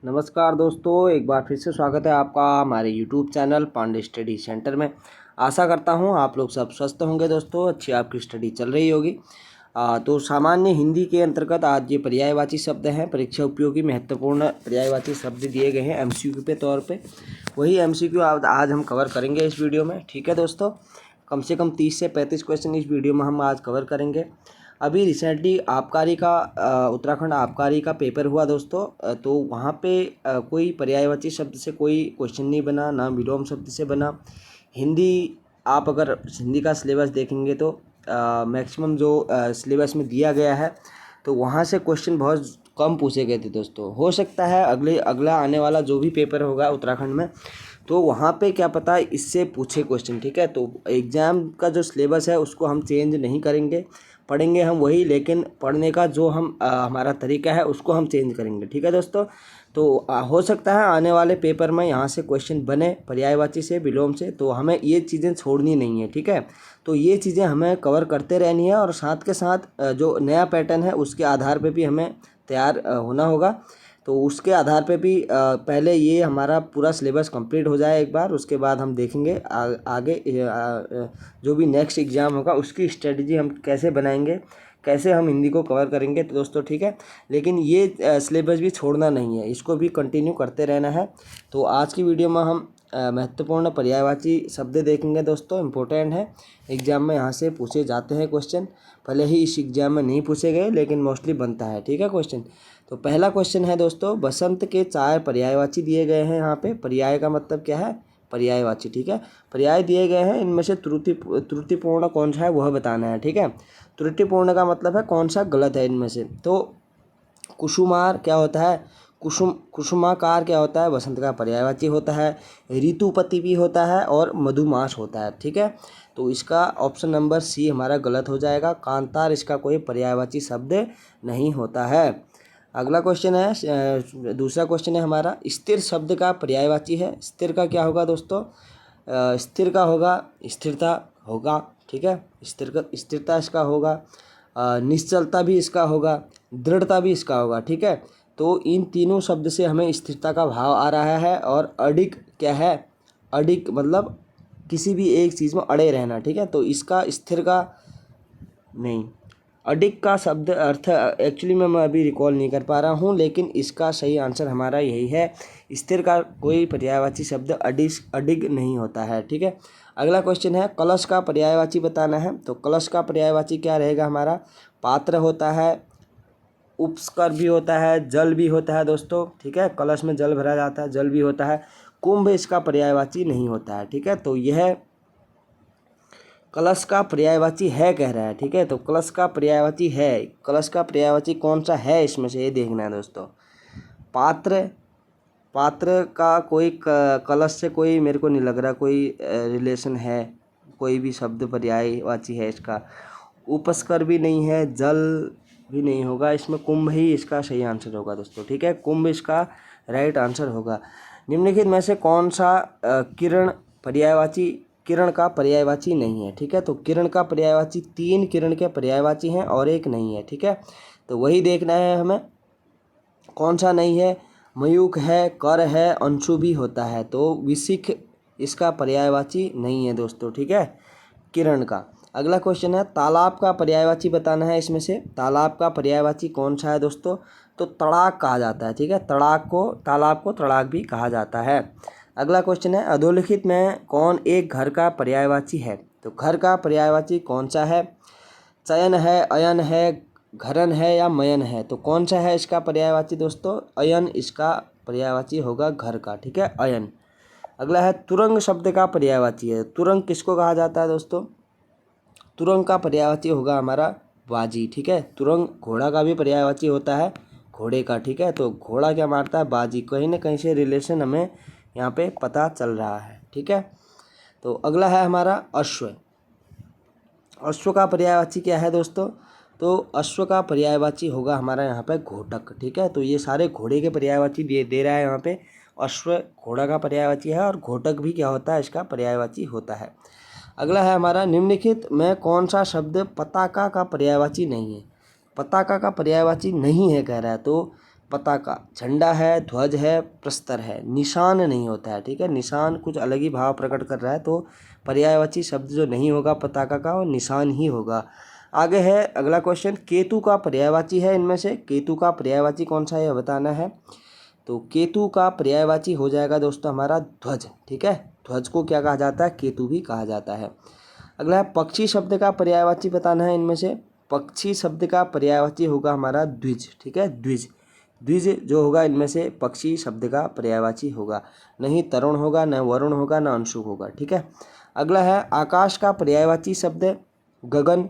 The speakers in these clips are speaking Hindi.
नमस्कार दोस्तों, एक बार फिर से स्वागत है आपका हमारे YouTube channel Pandey study centre में। आशा करता हूं आप लोग सब स्वस्थ होंगे दोस्तों, अच्छी आपकी स्टडी चल रही होगी। तो सामान्य हिंदी के अंतर्गत आज ये पर्यायवाची शब्द हैं, परीक्षा उपयोगी महत्वपूर्ण पर्यायवाची शब्द दिए गए हैं एमसीक्यू के तौर पे। वही एमसीक्यू आज हम कवर करेंगे इस वीडियो में। ठीक है दोस्तों, कम से कम 30 से 35 क्वेश्चन इस वीडियो में हम आज कवर करेंगे। अभी रिसेंटली आबकारी का उत्तराखंड आबकारी का पेपर हुआ दोस्तों। तो वहाँ पे कोई पर्यायवाची शब्द से कोई क्वेश्चन नहीं बना, ना विलोम शब्द से बना। हिंदी आप अगर हिंदी का सिलेबस देखेंगे तो मैक्सिमम जो सिलेबस में दिया गया है तो वहाँ से क्वेश्चन बहुत कम पूछे गए थे दोस्तों। हो सकता है अगला आने वाला जो भी पेपर होगा उत्तराखंड में तो वहाँ पे क्या पता इससे पूछे क्वेश्चन। ठीक है, तो एग्ज़ाम का जो सिलेबस है उसको हम चेंज नहीं करेंगे, पढ़ेंगे हम वही, लेकिन पढ़ने का जो हमारा तरीका है उसको हम चेंज करेंगे। ठीक है दोस्तों, तो हो सकता है आने वाले पेपर में यहाँ से क्वेश्चन बने पर्यायवाची से, विलोम से, तो हमें ये चीज़ें छोड़नी नहीं है। ठीक है, तो ये चीज़ें हमें कवर करते रहनी है और साथ के साथ जो नया पैटर्न है उसके आधार पे भी हमें तैयार होना होगा। तो उसके आधार पे भी पहले ये हमारा पूरा सिलेबस कंप्लीट हो जाए एक बार, उसके बाद हम देखेंगे आगे जो भी नेक्स्ट एग्ज़ाम होगा उसकी स्ट्रेटजी हम कैसे बनाएंगे, कैसे हम हिंदी को कवर करेंगे। तो दोस्तों ठीक है, लेकिन ये सिलेबस भी छोड़ना नहीं है, इसको भी कंटिन्यू करते रहना है। तो आज की वीडियो में हम महत्वपूर्ण पर्यायवाची शब्द देखेंगे दोस्तों, इम्पोर्टेंट है, एग्जाम में यहाँ से पूछे जाते हैं क्वेश्चन। भले ही इस एग्जाम में नहीं पूछे गए लेकिन मोस्टली बनता है। ठीक है क्वेश्चन, तो पहला क्वेश्चन है दोस्तों, बसंत के 4 पर्यायवाची दिए गए हैं। यहाँ पे पर्याय का मतलब क्या है, पर्यायवाची। ठीक है, पर्याय दिए गए हैं, इनमें से त्रुटिपूर्ण कौन सा है वह बताना है। ठीक है, त्रुटिपूर्ण का मतलब है कौन सा गलत है इनमें से। तो कुसुमार क्या होता है, कुसुमाकार क्या होता है, बसंत का पर्यायवाची होता है। ऋतुपति भी होता है और मधुमास होता है। ठीक है, तो इसका ऑप्शन नंबर सी हमारा गलत हो जाएगा। कांतार इसका कोई पर्यायवाची शब्द नहीं होता है। अगला क्वेश्चन है, दूसरा क्वेश्चन है हमारा, स्थिर शब्द का पर्यायवाची है। स्थिर का क्या होगा दोस्तों, स्थिर का होगा स्थिरता होगा। ठीक है, स्थिरता इसका होगा। निश्चलता भी इसका होगा, दृढ़ता भी इसका होगा। ठीक है, तो इन तीनों शब्द से हमें स्थिरता का भाव आ रहा है। और अडिग क्या है, अडिग मतलब किसी भी एक चीज़ में अड़े रहना। ठीक है, तो इसका स्थिर का नहीं, अडिग का शब्द अर्थ एक्चुअली मैं अभी रिकॉल नहीं कर पा रहा हूँ, लेकिन इसका सही आंसर हमारा यही है। स्थिर का कोई पर्यायवाची शब्द अडिग नहीं होता है। ठीक है, अगला क्वेश्चन है, कलश का पर्यायवाची बताना है। तो कलश का पर्यायवाची क्या रहेगा हमारा, पात्र होता है, उपस्कर भी होता है, जल भी होता है दोस्तों। ठीक है, कलश में जल भरा जाता है, जल भी होता है। कुंभ इसका पर्यायवाची नहीं होता है। ठीक है, तो यह कलश का पर्यायवाची है कह रहा है। ठीक है, तो कलश का पर्यायवाची है, कलश का पर्यायवाची कौन सा है इसमें से ये देखना है दोस्तों। पात्र, पात्र का कोई कलश से कोई मेरे को नहीं लग रहा कोई रिलेशन है, कोई भी शब्द पर्यायवाची है इसका। उपस्कर भी नहीं है, जल भी नहीं होगा इसमें, कुंभ ही इसका सही आंसर होगा दोस्तों। ठीक है, कुंभ इसका राइट आंसर होगा। निम्नलिखित में से कौन सा किरण पर्यायवाची, किरण का पर्यायवाची नहीं है। ठीक है, तो किरण का पर्यायवाची 3 किरण के पर्यायवाची हैं और एक नहीं है। ठीक है, तो वही देखना है हमें कौन सा नहीं है। मयूख है, कर है, अंशु भी होता है, तो विशिख इसका पर्यायवाची नहीं है दोस्तों। ठीक है, किरण का। अगला क्वेश्चन है, तालाब का पर्यायवाची बताना है। इसमें से तालाब का पर्यायवाची कौन सा है दोस्तों, तो तड़ाक कहा जाता है। ठीक है, तड़ाक को, तालाब को तड़ाक भी कहा जाता है। अगला क्वेश्चन है, अधोलिखित में कौन एक घर का पर्यायवाची है। तो घर का पर्यायवाची कौन सा है, चयन है, अयन है, घरन है या मयन है। तो कौन सा है इसका पर्यायवाची दोस्तों, अयन इसका पर्यायवाची होगा घर का। ठीक है, अयन। अगला है, तुरंग शब्द का पर्यायवाची है। तुरंग किसको कहा जाता है दोस्तों, तुरंग का पर्यायवाची होगा हमारा बाजी। ठीक है, तुरंग घोड़ा का भी पर्यायवाची होता है, घोड़े का। ठीक है, तो घोड़ा क्या मारता है, बाजी। कहीं ना कहीं से रिलेशन हमें यहाँ पे पता चल रहा है। ठीक है, तो अगला है हमारा अश्व। अश्व का पर्यायवाची क्या है दोस्तों, तो अश्व का पर्यायवाची होगा हमारा यहाँ पे घोटक। ठीक है, तो ये सारे घोड़े के पर्यायवाची दे रहा है यहाँ पे। अश्व घोड़ा का पर्यायवाची है और घोटक भी क्या होता है, इसका पर्यायवाची होता है। अगला है हमारा, निम्नलिखित में कौन सा शब्द पताका का पर्यायवाची नहीं है। पताका का पर्यायवाची नहीं है कह रहा है, तो पताका, झंडा है, ध्वज है, प्रस्तर है, निशान नहीं होता है। ठीक है, निशान कुछ अलग ही भाव प्रकट कर रहा है, तो पर्यायवाची शब्द जो नहीं होगा पताका का वो निशान ही होगा। आगे है अगला क्वेश्चन, केतु का पर्यायवाची है इनमें से, केतु का पर्यायवाची कौन सा है यह बताना है। तो केतु का पर्यायवाची हो जाएगा दोस्तों हमारा ध्वज। ठीक है, ध्वज को क्या कहा जाता है, केतु भी कहा जाता है। अगला है पक्षी शब्द का पर्यायवाची बताना है इनमें से, पक्षी शब्द का पर्यायवाची होगा हमारा द्विज। ठीक है, द्विज, द्विज जो होगा इनमें से पक्षी शब्द का पर्यायवाची होगा, नहीं तरुण होगा, न वरुण होगा, न अंशुक होगा। ठीक है, अगला है आकाश का पर्यायवाची शब्द गगन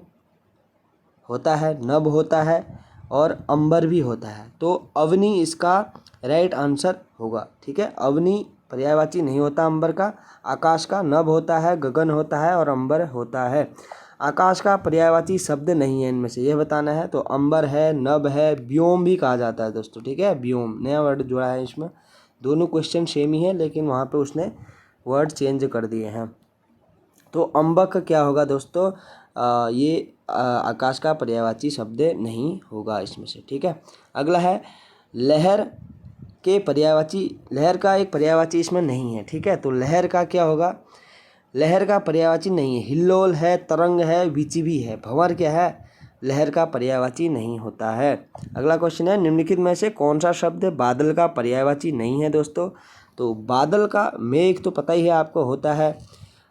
होता है, नभ होता है और अंबर भी होता है, तो अवनी इसका राइट आंसर होगा। ठीक है, अवनी पर्यायवाची नहीं होता अंबर का, आकाश का नभ होता है, गगन होता है और अंबर होता है। आकाश का पर्यायवाची शब्द नहीं है इनमें से, यह बताना है। तो अंबर है, नभ है, व्योम भी कहा जाता है दोस्तों। ठीक है, व्योम नया वर्ड जुड़ा है इसमें, दोनों क्वेश्चन सेम ही है लेकिन वहाँ पे उसने वर्ड चेंज कर दिए हैं। तो अंबक क्या होगा दोस्तों, ये आकाश का पर्यायवाची शब्द नहीं होगा इसमें से। ठीक है, अगला है लहर के पर्यायवाची, लहर का एक पर्यायवाची इसमें नहीं है। ठीक है, तो लहर का क्या होगा, लहर का पर्यायवाची नहीं है। हिल्लोल है, तरंग है, विचिवी है, भंवर क्या है, लहर का पर्यायवाची नहीं होता है। अगला क्वेश्चन है निम्नलिखित में से कौन सा शब्द बादल का पर्यायवाची नहीं है दोस्तों। तो बादल का मेघ तो पता ही है आपको होता है,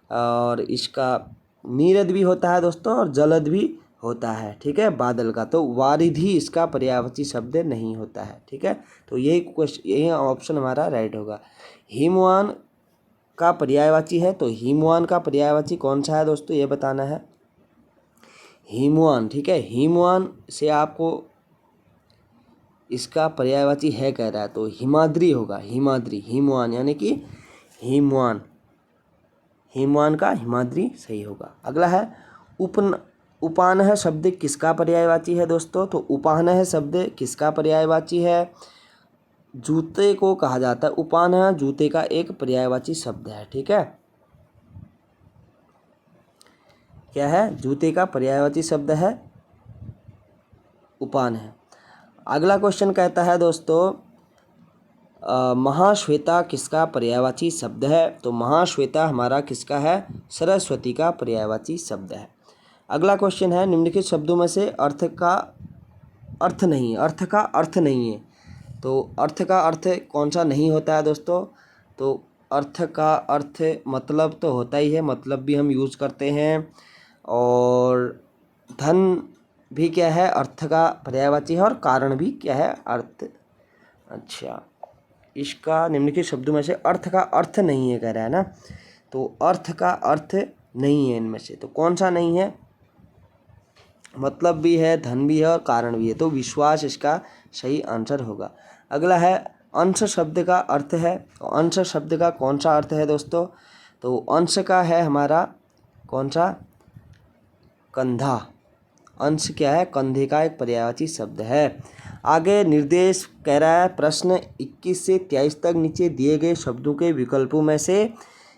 और इसका नीरद भी होता है दोस्तों और जलद भी होता है। ठीक है, बादल का, तो वारिधि इसका पर्यायवाची शब्द नहीं होता है। ठीक है, तो यही क्वेश्चन, यही ऑप्शन हमारा राइट होगा। हिमवान का पर्यायवाची है, तो हिमवान का पर्यायवाची कौन सा है दोस्तों ये बताना है। हिमवान, ठीक है, हिमवान से आपको इसका पर्यायवाची है कह रहा है, तो हिमाद्री होगा, हिमाद्री, हिमवान यानी कि हिमवान, हिमवान का हिमाद्री सही होगा। अगला है उपानह शब्द किसका पर्यायवाची है दोस्तों। तो उपानह शब्द किसका पर्यायवाची है, जूते को कहा जाता है। उपानह जूते का एक पर्यायवाची शब्द है। ठीक है, क्या है, जूते का पर्यायवाची शब्द है उपानह। अगला क्वेश्चन कहता है दोस्तों महाश्वेता किसका पर्यायवाची शब्द है। तो महाश्वेता हमारा किसका है, सरस्वती का पर्यायवाची शब्द है। अगला क्वेश्चन है निम्नलिखित शब्दों में से अर्थ का अर्थ नहीं, अर्थ का अर्थ नहीं है। तो अर्थ का अर्थ कौन सा नहीं होता है दोस्तों। तो अर्थ का अर्थ मतलब तो होता ही है, मतलब भी हम यूज़ करते हैं, और धन भी क्या है, अर्थ का पर्यायवाची है, और कारण भी क्या है, अर्थ। अच्छा, इसका निम्नलिखित शब्दों में से अर्थ का अर्थ नहीं है कह रहा है ना, तो अर्थ का अर्थ नहीं है इनमें से, तो कौन सा नहीं है, मतलब भी है, धन भी है और कारण भी है, तो विश्वास इसका सही आंसर होगा। अगला है अंश शब्द का अर्थ है, तो अंश शब्द का कौन सा अर्थ है दोस्तों। तो अंश का है हमारा कौन सा, कंधा, अंश क्या है, कंधे का एक पर्यायवाची शब्द है। आगे निर्देश कह रहा है प्रश्न 21 से 23 तक नीचे दिए गए शब्दों के विकल्पों में से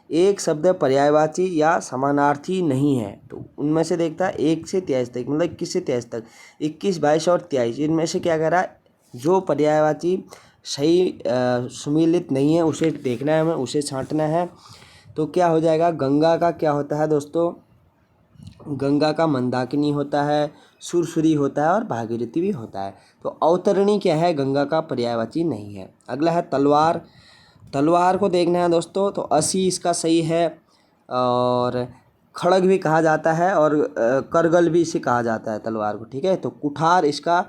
एक शब्द पर्यायवाची या समानार्थी नहीं है। तो उनमें से देखता है 1 से 23 तक, मतलब 21 से 23 तक, 21, 22 और 23, इनमें से क्या कह रहा है, जो पर्यायवाची सही सुमिलित नहीं है उसे देखना है हमें, उसे छांटना है। तो क्या हो जाएगा, गंगा का क्या होता है दोस्तों, गंगा का मंदाकिनी होता है, सुरसुरी होता है और भागीरथी भी होता है। तो अवतरणी क्या है, गंगा का पर्यायवाची नहीं है। अगला है तलवार, तलवार को देखना है दोस्तों, तो असी इसका सही है, और खड़ग भी कहा जाता है, और करगल भी इसे कहा जाता है तलवार को। ठीक है, तो कुठार इसका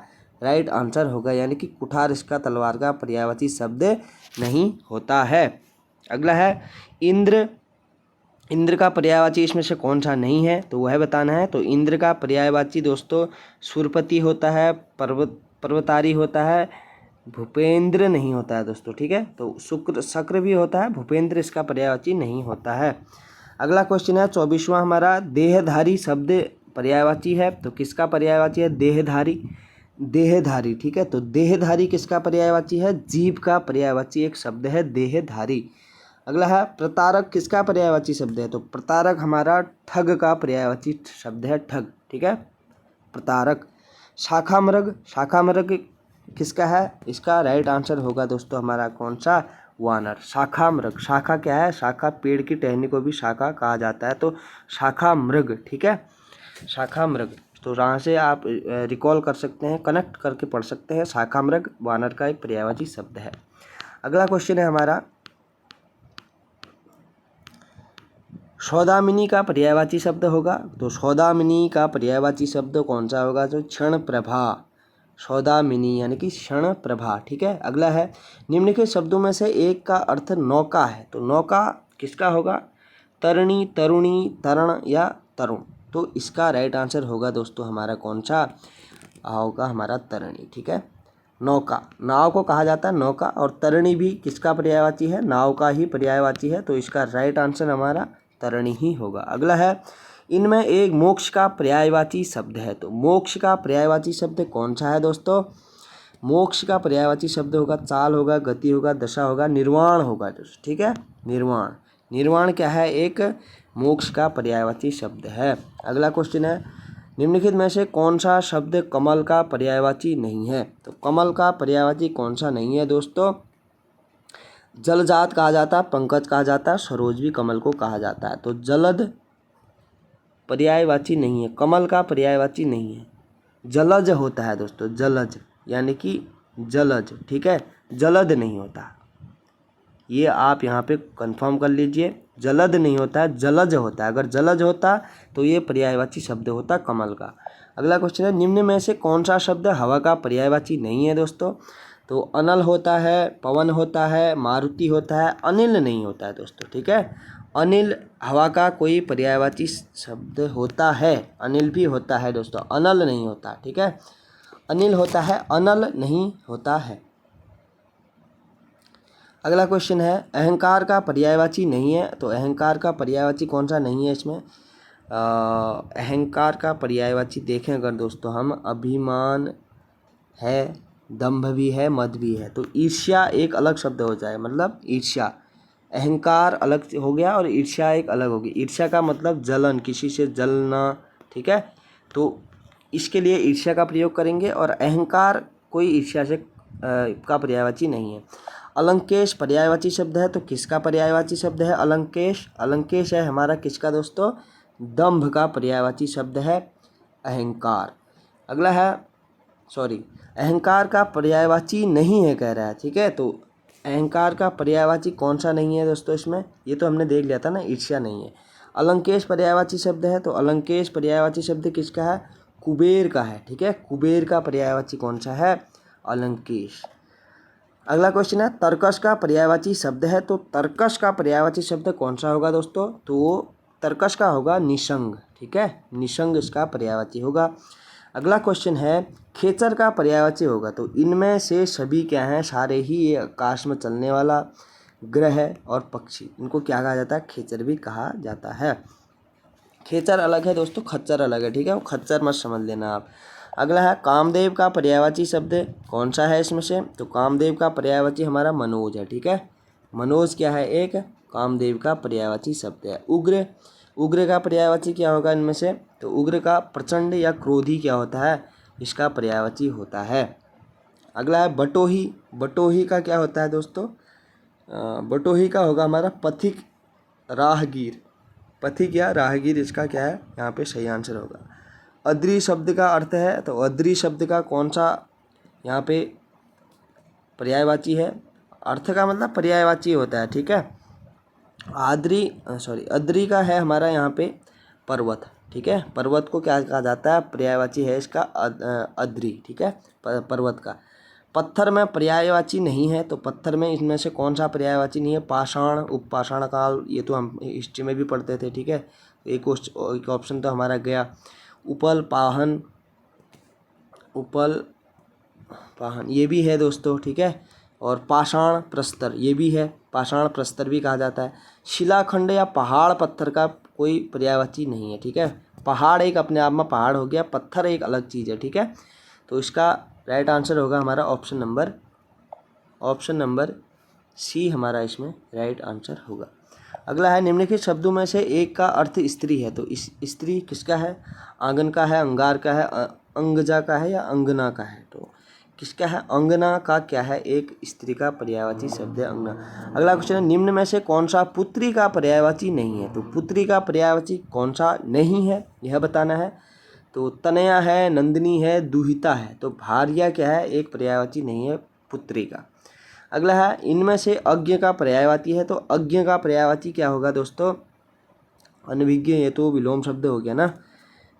राइट आंसर होगा, यानी कि कुठार इसका तलवार का पर्यायवाची शब्द नहीं होता है। अगला है इंद्र, इंद्र का पर्यायवाची इसमें से कौन सा नहीं है, तो वह बताना है। तो इंद्र का पर्यायवाची दोस्तों सुरपति होता है, पर्वतारी होता है, भूपेंद्र नहीं होता है दोस्तों। ठीक है, तो शक्र भी होता है, भूपेंद्र इसका पर्यायवाची नहीं होता है। अगला क्वेश्चन है 24वां हमारा, देहधारी शब्द पर्यायवाची है, तो किसका पर्यायवाची है, देहधारी, देहधारी। ठीक है, तो देहधारी किसका पर्यायवाची है, जीव का पर्यायवाची एक शब्द है देहधारी। अगला है प्रतारक किसका पर्यायवाची शब्द है, तो प्रतारक हमारा ठग का पर्यायवाची शब्द है, ठग। ठीक है, प्रतारक। शाखामृग, शाखामृग किसका है? इसका राइट आंसर होगा दोस्तों हमारा कौन सा? वानर। शाखा मृग, शाखा क्या है? शाखा, पेड़ की टहनी को भी शाखा कहा जाता है, तो शाखा मृग, ठीक है, शाखा मृग। तो यहाँ से आप रिकॉल कर सकते हैं, कनेक्ट करके पढ़ सकते हैं, शाखा मृग वानर का एक पर्यायवाची शब्द है। अगला क्वेश्चन है हमारा, सौदामिनी का पर्यायवाची शब्द होगा, तो सौदामिनी का पर्यायवाची शब्द कौन सा होगा? तो क्षण प्रभा, सौदामिनी यानी कि क्षण प्रभा, ठीक है। अगला है, निम्नलिखित शब्दों में से एक का अर्थ नौका है, तो नौका किसका होगा? तरणी, तरुणी, तरण या तरुण। तो इसका राइट आंसर होगा दोस्तों हमारा कौन सा? होगा हमारा तरणी, ठीक है। नौका, नाव को कहा जाता है नौका, और तरणी भी किसका पर्यायवाची है? नाव का ही पर्यायवाची है, तो इसका राइट आंसर हमारा तरणी ही होगा। अगला है, इनमें एक मोक्ष का पर्यायवाची शब्द है, तो मोक्ष का पर्यायवाची शब्द कौन सा है दोस्तों? मोक्ष का पर्यायवाची शब्द होगा चाल, होगा गति, होगा दशा, होगा निर्वाण होगा दोस्तों, ठीक है, निर्वाण। निर्वाण क्या है? एक मोक्ष का पर्यायवाची शब्द है। अगला क्वेश्चन है, निम्नलिखित में से कौन सा शब्द कमल का पर्यायवाची नहीं है? तो कमल का पर्यायवाची कौन सा नहीं है दोस्तों? जलजात कहा जाता है, पंकज कहा जाता है, सरोज भी कमल को कहा जाता है, तो जलद पर्यायवाची नहीं है, कमल का पर्यायवाची नहीं है। जलज होता है दोस्तों, जलज यानी कि जलज, ठीक है, जलद नहीं होता, ये आप यहाँ पे कंफर्म कर लीजिए, जलद नहीं होता है, जलज होता है। अगर जलज होता तो ये पर्यायवाची शब्द होता कमल का। अगला क्वेश्चन है, निम्न में से कौन सा शब्द हवा का पर्यायवाची नहीं है दोस्तों? तो अनल होता है, पवन होता है, मारुति होता है, अनिल नहीं होता है दोस्तों, ठीक है। अनिल हवा का कोई पर्यायवाची शब्द होता है, अनिल भी होता है दोस्तों, अनल नहीं होता, ठीक है, अनिल होता है, अनल नहीं होता है। अगला क्वेश्चन है, अहंकार का पर्यायवाची नहीं है, तो अहंकार का पर्यायवाची कौन सा नहीं है इसमें? अहंकार का पर्यायवाची देखें अगर दोस्तों हम, अभिमान है, दंभ भी है, मद भी है, तो ईर्ष्या एक अलग शब्द हो जाए, मतलब ईर्ष्या, अहंकार अलग हो गया और ईर्ष्या एक अलग होगी। ईर्ष्या का मतलब जलन, किसी से जलना, ठीक है, तो इसके लिए ईर्ष्या का प्रयोग करेंगे, और अहंकार कोई ईर्ष्या से का पर्यायवाची नहीं है। अलंकेश पर्यायवाची शब्द है, तो किसका पर्यायवाची शब्द है? अलंकेश, अलंकेश है हमारा किसका दोस्तों? दंभ का पर्यायवाची शब्द है अहंकार। अगला है, अहंकार का पर्यायवाची नहीं है कह रहा है, ठीक है, तो अहंकार का पर्यायवाची कौन सा नहीं है दोस्तों इसमें? ये तो हमने देख लिया था ना, ईर्ष्या नहीं है। अलंकेश पर्यायवाची शब्द है, तो अलंकेश पर्यायवाची शब्द किसका है? कुबेर का है, ठीक है, कुबेर का पर्यायवाची कौन सा है? अलंकेश। अगला क्वेश्चन है, तर्कश का पर्यायवाची शब्द है, तो तर्कश का पर्यायवाची शब्द कौन सा होगा दोस्तों? तो तर्कश का होगा निशंग, ठीक है, निशंग इसका पर्यायवाची होगा। अगला क्वेश्चन है, खेचर का पर्यायवाची होगा, तो इनमें से सभी क्या हैं? सारे ही ये आकाश में चलने वाला ग्रह और पक्षी, इनको क्या कहा जाता है? खेचर भी कहा जाता है। खेचर अलग है दोस्तों, खच्चर अलग है, ठीक है, वो खच्चर मत समझ लेना आप। अगला है, कामदेव का पर्यायवाची शब्द कौन सा है इसमें से? तो कामदेव का पर्यायवाची हमारा मनोज है, ठीक है, मनोज क्या है? एक कामदेव का पर्यायवाची शब्द है। उग्र, उग्र का पर्यायवाची क्या होगा इनमें से? तो उग्र का प्रचंड या क्रोधी क्या होता है? इसका पर्यायवाची होता है। अगला है, बटोही, बटोही का क्या होता है दोस्तों? बटोही का होगा हमारा पथिक, राहगीर, पथिक या राहगीर इसका क्या है यहाँ पे सही आंसर होगा। अद्री शब्द का अर्थ है, तो अद्री शब्द का कौन सा यहाँ पे पर्यायवाची है? अर्थ का मतलब पर्यायवाची होता है, ठीक है। अद्री का है हमारा यहाँ पे पर्वत, ठीक है, पर्वत को क्या कहा जाता है? पर्यायवाची है इसका अद्री, ठीक है, पर्वत का। पत्थर में पर्यायवाची नहीं है, तो पत्थर में इनमें से कौन सा पर्यायवाची नहीं है? पाषाण, उपपाषाण काल, ये तो हम हिस्ट्री में भी पढ़ते थे, ठीक है, एक ऑप्शन तो हमारा गया। उपल पाहन, उपल पाहन ये भी है दोस्तों, ठीक है, और पाषाण प्रस्तर ये भी है, पाषाण प्रस्तर भी कहा जाता है। शिलाखंड या पहाड़ पत्थर का कोई पर्यायवाची नहीं है, ठीक है, पहाड़ एक अपने आप में पहाड़ हो गया, पत्थर एक अलग चीज़ है, ठीक है, तो इसका राइट आंसर होगा हमारा ऑप्शन नंबर सी हमारा इसमें राइट आंसर होगा। अगला है, निम्नलिखित शब्दों में से एक का अर्थ स्त्री है, तो इस स्त्री किसका है? आंगन का है, अंगार का है, अंगजा का है या अंगना का है? तो किसका है? अंगना का क्या है? एक स्त्री का पर्यायवाची शब्द है अंगना। अगला क्वेश्चन है, निम्न में से कौन सा पुत्री का पर्यायवाची नहीं है? तो पुत्री का पर्यायवाची कौन सा नहीं है यह बताना है। तो तनया है, नंदिनी है, दुहिता है। तो भार्या क्या है? एक पर्यायवाची नहीं है पुत्री का। अगला है, इनमें से अज्ञ का पर्यायवाची है। तो अज्ञ का पर्यायवाची क्या होगा दोस्तों? अनभिज्ञ, ये तो विलोम शब्द हो गया ना,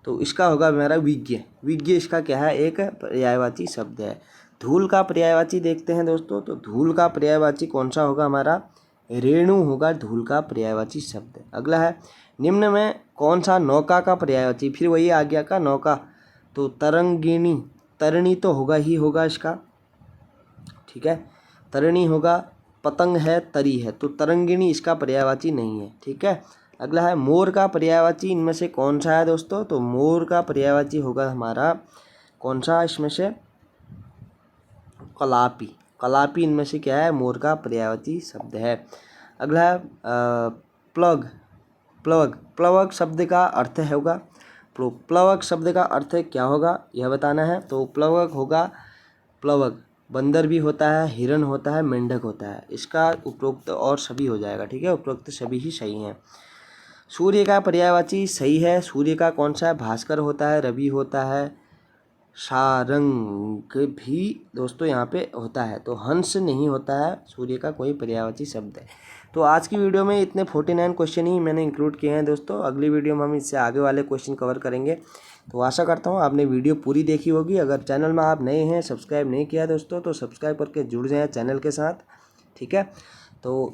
तो इसका होगा हमारा विज्ञ। विज्ञ इसका क्या है? एक पर्यायवाची शब्द है। धूल का पर्यायवाची देखते हैं दोस्तों। तो धूल का पर्यायवाची कौन सा होगा हमारा? रेणु होगा धूल का पर्यायवाची शब्द। अगला है, निम्न में कौन सा नौका का पर्यायवाची? फिर वही आ गया का नौका। तो तरंगिणी, तरिणी तो होगा ही होगा इसका, ठीक है, तरिणी होगा। पतंग है, तरी है, तो तरंगिणी इसका पर्यायवाची नहीं है, ठीक है। अगला है, मोर का पर्यायवाची इनमें से कौन सा है दोस्तों? तो मोर का पर्यायवाची होगा हमारा कौन सा इसमें से? कलापी। कलापी इनमें से क्या है? मोर का पर्यायवाची शब्द है। अगला है प्लग। प्लवक, प्लवक शब्द का अर्थ होगा, प्लवक शब्द का अर्थ क्या होगा यह बताना है। तो प्लवक होगा, प्लवक बंदर भी होता है, हिरण होता है, मेंढक होता है, इसका उपरोक्त और सभी हो जाएगा, ठीक है, उपरोक्त सभी ही सही हैं। सूर्य का पर्यायवाची सही है। सूर्य का कौन सा है? भास्कर होता है, रवि होता है, सारंग भी दोस्तों यहाँ पे होता है। तो हंस नहीं होता है सूर्य का कोई पर्यायवाची शब्द है। तो आज की वीडियो में इतने 49 क्वेश्चन ही मैंने इंक्लूड किए हैं दोस्तों। अगली वीडियो में हम इससे आगे वाले क्वेश्चन कवर करेंगे। तो आशा करता हूँ आपने वीडियो पूरी देखी होगी। अगर चैनल में आप नए हैं, सब्सक्राइब नहीं किया दोस्तों, तो सब्सक्राइब करके जुड़ जाएँ चैनल के साथ, ठीक है। तो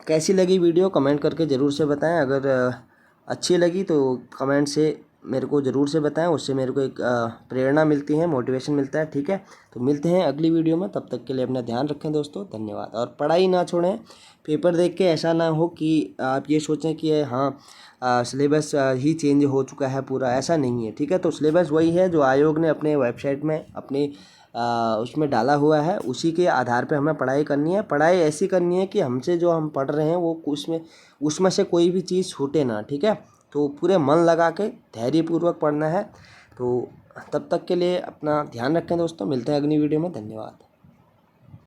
कैसी लगी वीडियो कमेंट करके ज़रूर से बताएं। अगर अच्छी लगी तो कमेंट से मेरे को ज़रूर से बताएं, उससे मेरे को एक प्रेरणा मिलती है, मोटिवेशन मिलता है, ठीक है। तो मिलते हैं अगली वीडियो में, तब तक के लिए अपना ध्यान रखें दोस्तों, धन्यवाद। और पढ़ाई ना छोड़ें, पेपर देख के ऐसा ना हो कि आप ये सोचें कि हाँ सिलेबस ही चेंज हो चुका है पूरा, ऐसा नहीं है, ठीक है। तो सिलेबस वही है जो आयोग ने अपने वेबसाइट में अपने उसमें डाला हुआ है, उसी के आधार पे हमें पढ़ाई करनी है। पढ़ाई ऐसी करनी है कि हमसे जो हम पढ़ रहे हैं वो उसमें से कोई भी चीज़ छूटे ना, ठीक है। तो पूरे मन लगा के धैर्यपूर्वक पढ़ना है। तो तब तक के लिए अपना ध्यान रखें दोस्तों, मिलते हैं अगली वीडियो में, धन्यवाद।